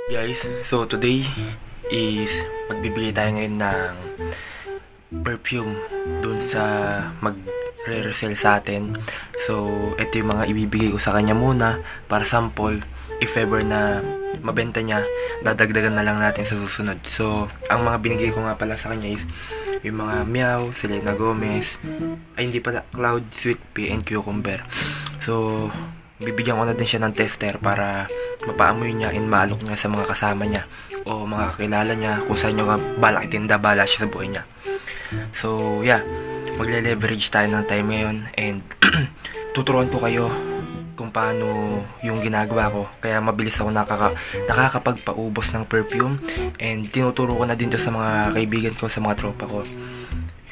Guys, so today is magbibigay tayo ngayon ng perfume dun sa magre-resell sa atin. So, ito yung mga ibibigay ko sa kanya muna para sample. If ever na mabenta niya, dadagdagan na lang natin sa susunod. So, ang mga binigay ko nga pala sa kanya is yung mga Meow, Selena Gomez, ay hindi pala, Cloud, Sweet Pea, and Cucumber. So, bibigyan ko na din siya ng tester para mapaamoy niya and maalok niya sa mga kasama niya o mga kakilala niya kung saan niya balak itinda bala siya sa buhay niya. So yeah, magle-leverage tayo ng time ngayon and tuturuan ko kayo kung paano yung ginagawa ko. Kaya mabilis ako nakakapagpaubos ng perfume and tinuturo ko na din to sa mga kaibigan ko, sa mga tropa ko.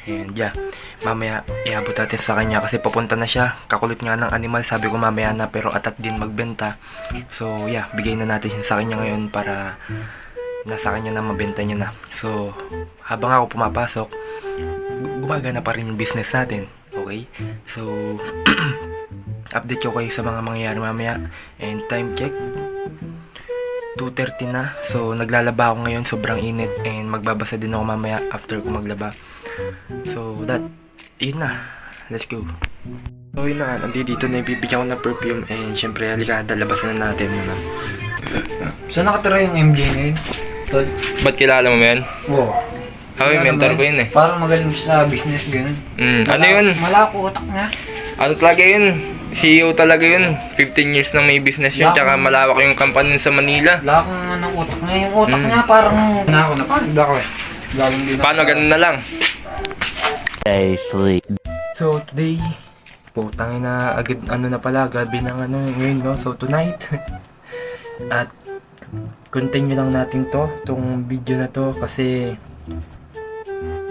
And yeah, mamaya iabot natin sa kanya kasi papunta na siya. Kakulit nga ng animal, sabi ko mamaya na pero atat din magbenta. So yeah, bigay na natin sa kanya ngayon para nasa kanya na mabenta niya na. So habang ako pumapasok, gumagana pa rin yung business natin. Okay? So update ko kayo sa mga mangyayari mamaya. And time check 2:30 na. So naglalaba ako ngayon, sobrang init. And magbabasa din ako mamaya after ko maglaba. So yun na, let's go. So yun na nga, nandito na ibibigyan ko ng perfume. And syempre halika, dalabasan na natin muna. Saan nakatira yung MJ ngayon? Tol? Ba't kilala mo yan? Wow. Ako yung mentor ko yun eh. Parang magaling siya sa business, ganun. Ano yun? Malako utak niya. Ano talaga yun? CEO talaga yun. 15 years na may business yun. Tsaka malawak yung company sa Manila. Lako nga ng utak niya. Yung utak niya parang... Napagda ko eh. Galing din. Paano ganun na lang? Day 3. So today, putangin na agad na pala, gabi ng ngayon no. So tonight, at continue lang natin tong video na to kasi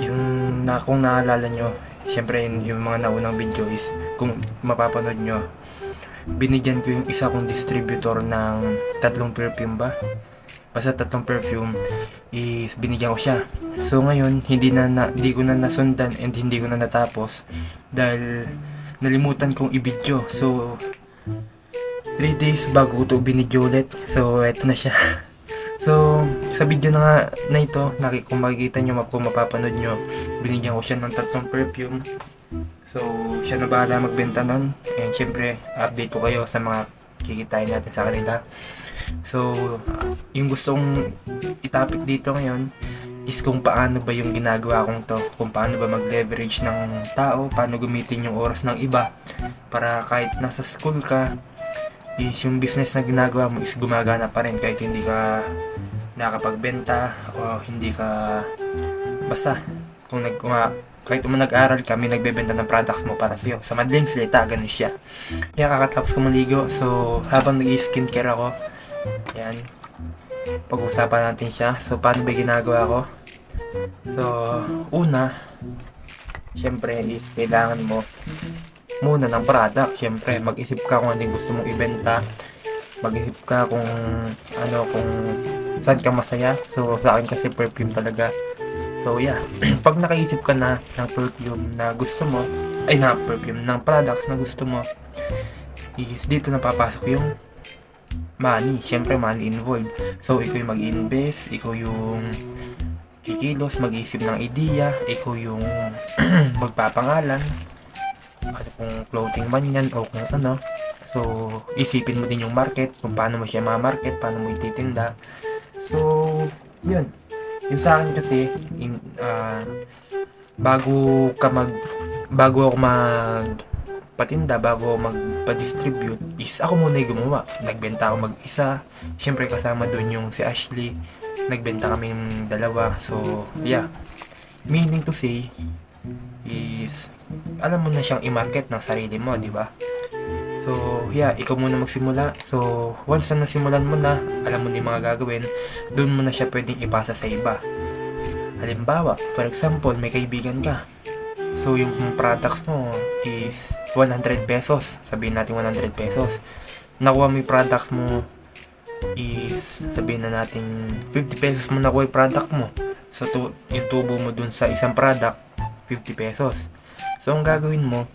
kung naalala nyo, syempre yung mga naunang video is kung mapapanood nyo, binigyan ko yung isa kong distributor ng 3 perfume ba? Basta 3 perfume is binigyan ko siya. So ngayon, hindi ko na nasundan and hindi ko na natapos dahil nalimutan kong i-video. So 3 days bago ko ito binidyo ulit. So eto na siya. So sa video na ito, kung makikita nyo, kung mapapanood nyo, binigyan ko siya ng 3 perfume. So siya na bahala magbenta nun. And syempre, update ko kayo sa mga kikitain natin sa kanila. So yung gustong itapik dito ngayon is kung paano ba yung ginagawa kong to, kung paano ba mag-leverage ng tao, paano gamitin yung oras ng iba para kahit nasa school ka is yung business na ginagawa mo is gumagana pa rin kahit hindi ka nakapagbenta o hindi ka basta kahit nag-aaral ka, may nagbebenta ng products mo para sa'yo. Sa madaling salita, ganun siya. Yan, kakatapos ko maligo. So, habang nag-skincare ako, yan, pag-usapan natin siya. So, paano ba ginagawa ko? So, una, syempre is kailangan mo muna ng product. Syempre, mag-isip ka kung ano yung gusto mong ibenta. Mag-isip ka kung saan ka masaya. So, sa akin kasi perfume talaga. So yeah, pag nakaisip ka na ng perfume na gusto mo, ng products na gusto mo, is dito na papasok yung money. Syempre money involved. So ikaw yung mag-invest, ikaw yung kikilos, mag-isip ng idea, ikaw yung magpapangalan, ano kung clothing man yan o kung ano. So isipin mo din yung market, kung paano mo siya ma-market, paano mo ititinda. So yun. Yung sa akin kasi, bago ako magpatinda, bago ako magpa-distribute, is ako muna yung gumawa. Nagbenta ako mag-isa. Siyempre kasama doon yung si Ashley. Nagbenta kami yung dalawa. So, yeah. Meaning to say, is, alam mo na siyang i-market ng sarili mo, di ba? So, yeah, ikaw muna magsimula. So, once na nasimulan mo na, alam mo na yung mga gagawin, doon mo na siya pwedeng ipasa sa iba. Halimbawa, for example, may kaibigan ka. So, yung products mo is 100 pesos. Sabihin natin 100 pesos. Nakuha mo yung products mo is, sabihin na natin 50 pesos mo nakuha yung product mo. So, yung tubo mo dun sa isang product, 50 pesos. So, ang gagawin mo,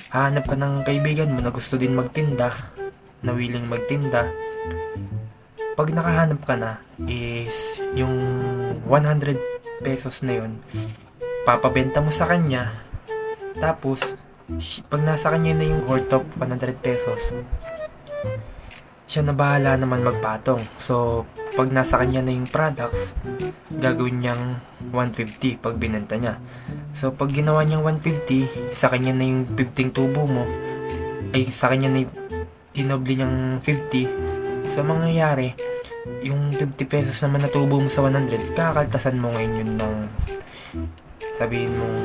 hahanap ka ng kaibigan mo na gusto din magtinda, na willing magtinda. pag nakahanap ka na is yung 100 pesos na yun, papabenta mo sa kanya. Tapos pag nasa kanya na yung worth of 100 pesos, siya na bahala naman magpatong. So pag nasa kanya na yung products, gagawin niyang 150 pag binenta niya. So pag ginawa niyang 150, sa kanya na yung 15 tubo mo, ay sa kanya na yung dinoble niyang 50. So mangyayari, yung 50 pesos naman na tubo mo sa 100, kakaltasan mo ngayon yun ng, sabihin mong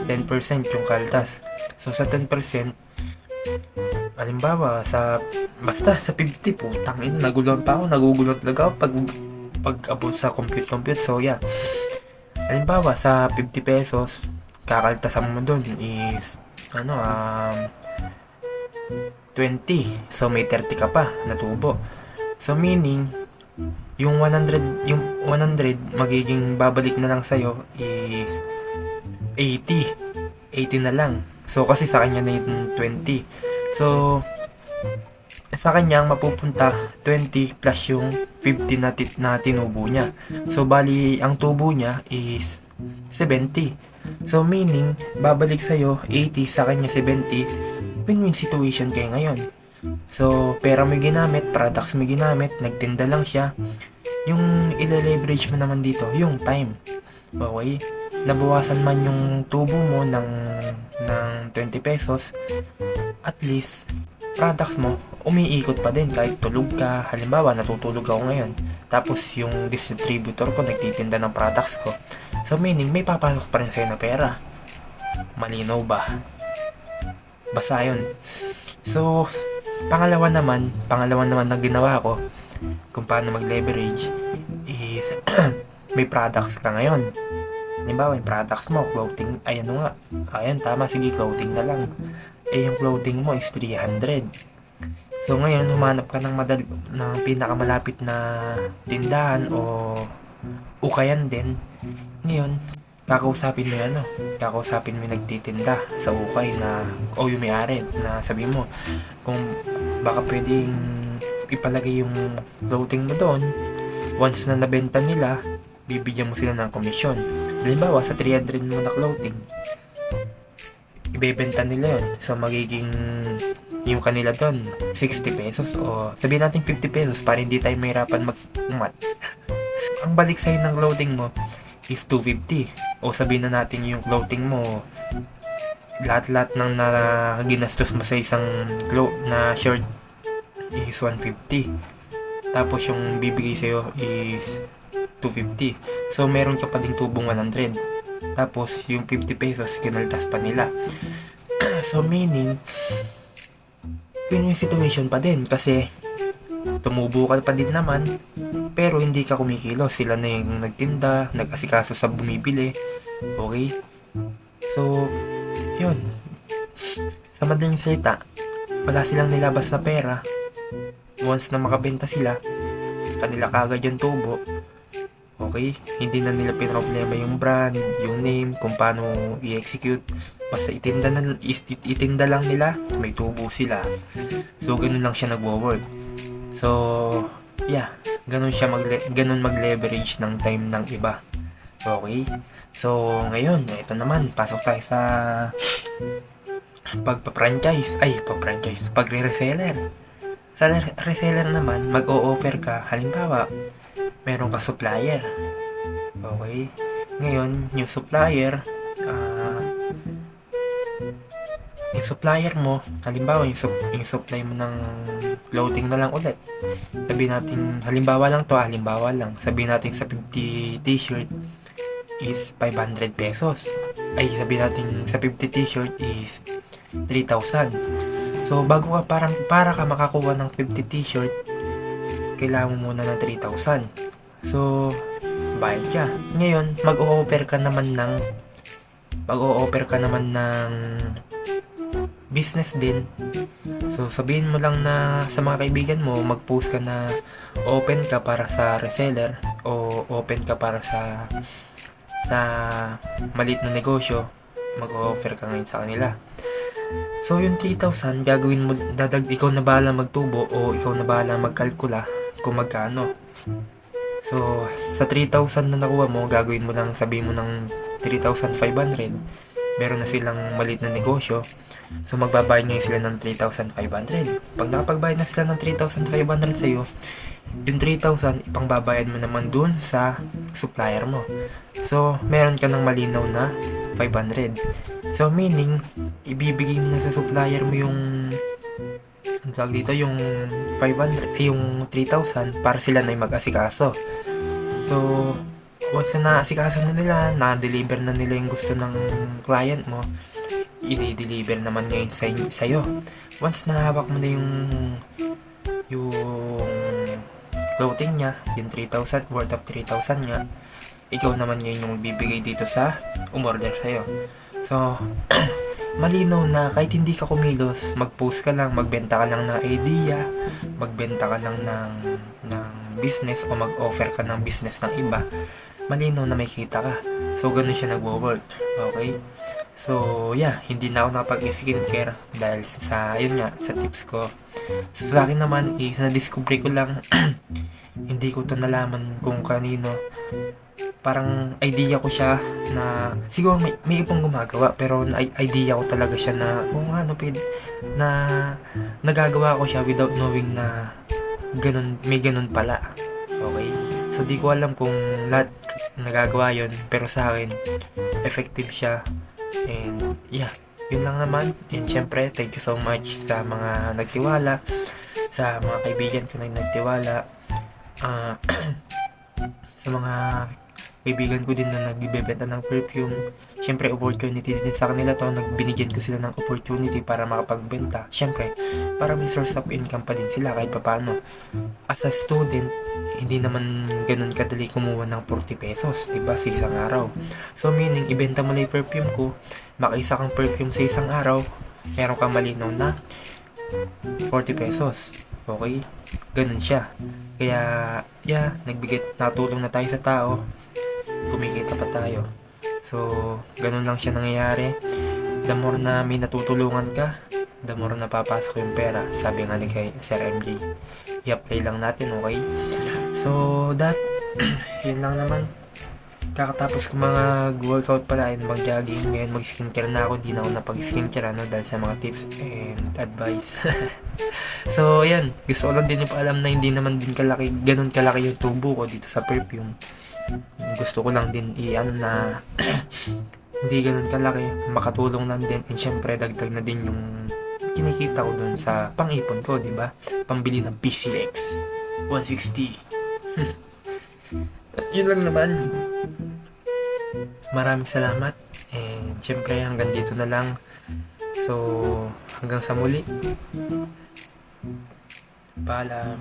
10% yung kaltas. So sa 10%, halimbawa basta sa 50, putang ina, naguguluhan talaga ako pag abot sa compute. So yeah, halimbawa sa 50 pesos, kakaltasan mo dun is 20. So may 30 ka pa na tubo. So meaning yung 100 magiging babalik na lang sa'yo is 80 na lang. So kasi sa kanya na yung 20. So sa kanya mapupunta 20 plus yung 50 na tinubo niya. So bali ang tubo niya is 70. So meaning babalik sa'yo 80, sa kanya 70. Win-win situation kayo ngayon. So pera may ginamit, products may ginamit, nagtinda lang siya. Yung ile-leverage mo naman dito, yung time. Okay? Nabawasan man yung tubo mo ng 20 pesos, at least products mo umiikot pa din kahit tulog ka. Halimbawa natutulog ako ngayon, tapos yung distributor ko nagtitinda ng products ko. So meaning may papasok pa rin sa'yo na pera. Malinaw ba? Basta yun. So pangalawa naman na ginawa ko kung paano mag-leverage is may products ka ngayon. Halimbawa, yung products mo, clothing, tama, sige, clothing na lang. Yung clothing mo is 300. So ngayon, humanap ka ng pinakamalapit na tindahan o ukayan din. Ngayon, kakausapin mo yung nagtitinda sa ukay o yung may-ari na sabi mo kung baka pwedeng ipalagay yung clothing mo doon. Once na nabenta nila, bibigyan mo sila ng komisyon. Halimbawa, sa 300 mo na clothing, ibebenta nila yun. So magiging yung kanila doon 60 pesos o sabihin natin 50 pesos para hindi tayo mahirapan mag-mat. Ang balik sa'yo ng clothing mo is 250. O sabihin na natin yung clothing mo, lahat-lahat ng ginastos mo sa isang na shirt is 150. Tapos yung bibigay sa'yo is 250. So meron ka pa ding tubong 100. Tapos yung 50 pesos kinaltas pa nila. So meaning yun yung situation pa din, kasi tumubo ka pa din naman pero hindi ka kumikilos. Sila na yung nagtinda, nag-asikaso sa bumibili. Okay? So yun, sa madaling salita, wala silang nilabas na pera. Once na makabenta sila, kanila kagad yung tubo. Okay? Hindi na nila pinroblema yung brand, yung name, kung paano i-execute. Basta itinda lang nila, may tubo sila. So ganun lang siya nagwo-work. So yeah, ganun mag-leverage ng time ng iba. Okay? So ngayon, ito naman, pasok tayo sa pagre-reseller. Sa reseller naman, mag-o-offer ka. Halimbawa, meron ka supplier. Okay? Ngayon, yung supplier mo, halimbawa yung supply mo ng clothing na lang ulit. Sabihin natin, halimbawa lang, sabihin natin sa 50 t-shirt is 500 pesos. Ay, sabihin natin sa 50 t-shirt is 3,000. So bago ka para ka makakuha ng 50 t-shirt, kailangan mo muna ng 3,000. So bayad ka. Ngayon, mag-o-offer ka naman ng business din. So sabihin mo lang na sa mga kaibigan mo, mag-post ka na open ka para sa reseller o open ka para sa maliit na negosyo. Mag-o-offer ka ngayon sa kanila. So yung 3,000 gagawin mo, ikaw na bahala magtubo o ikaw na bahala magkalkula kung magkano. So, sa 3,000 na nakuha mo, gagawin mo lang, sabihin mo ng 3,500. Meron na silang maliit na negosyo. So, magbabayad ngayon sila ng 3,500. Pag nakapagbayad na sila ng 3,500 sa'yo, yung 3,000, ipangbabayad mo naman dun sa supplier mo. So, meron ka ng malinaw na 500. So, meaning, ibibigay mo na sa supplier mo yung ang tawag dito, yung 500, yung 3,000 para sila na yung mag-asikaso. So, once na naasikaso na nila, na-deliver na nila yung gusto ng client mo, i-deliver naman ngayon sa'yo. Once na hawak mo na yung clothing niya, yung 3,000, worth of 3,000 niya, ikaw naman ngayon yung magbibigay dito sa umorder sa'yo. So, malinaw na kahit hindi ka kumilos, mag-post ka lang, magbenta ka lang ng idea, magbenta ka lang ng business o mag-offer ka ng business ng iba, malinaw na may kita ka. So, ganun siya nagwo-work. Okay? So, yeah, hindi na ako nakapag-skincare dahil sa, yun nga, sa tips ko. So, sa akin naman, na-discover ko lang, hindi ko to nalaman kung kanino. Parang idea ko siya na siguro may ibang gumagawa pero idea ko talaga siya na kung ano na nagagawa ko siya without knowing na ganun, may ganun pala. Okay? So di ko alam kung lahat nagagawa yon, pero sa akin effective siya. And yeah, yun lang naman. And syempre, thank you so much sa mga nagtiwala, sa mga kaibigan ko na nagtiwala, sa mga kaibigan ko din na nagbibenta ng perfume. Syempre, opportunity din sa kanila to. Nagbinigyan ko sila ng opportunity para makapagbenta. Syempre, para may source of income pa din sila kahit papaano. As a student, hindi naman ganun kadali kumuha ng 40 pesos, diba, sa isang araw. So, meaning, ibenta mo lang yung perfume ko, makaisa kang perfume sa isang araw, meron kang malinaw na 40 pesos. Okay? Ganun siya. Kaya, yeah, natulong na tayo sa tao, kumikita pa tayo. So, ganun lang siya nangyayari. The more na may natutulungan ka, the more na papasok yung pera. Sabi nga ni kay Sir MJ. I-apply lang natin, okay? So, yun lang naman. Kakatapos ko mga workout pala and mag-jogging. Ngayon mag-skincare na ako. Di na ako napag-skincare dahil sa mga tips and advice. So, yan. Gusto ko lang din ipaalam na hindi naman din ganun kalaki yung tubo ko dito sa perfume. Gusto ko lang din na hindi ganun kalaki, makatulong lang din, and syempre dagdag na din yung kinikita ko dun sa pang-ipon ko, di ba? Pambili ng PCX 160. Yun lang naman. Maraming salamat, and syempre hanggang dito na lang. So, hanggang sa muli. Paalam.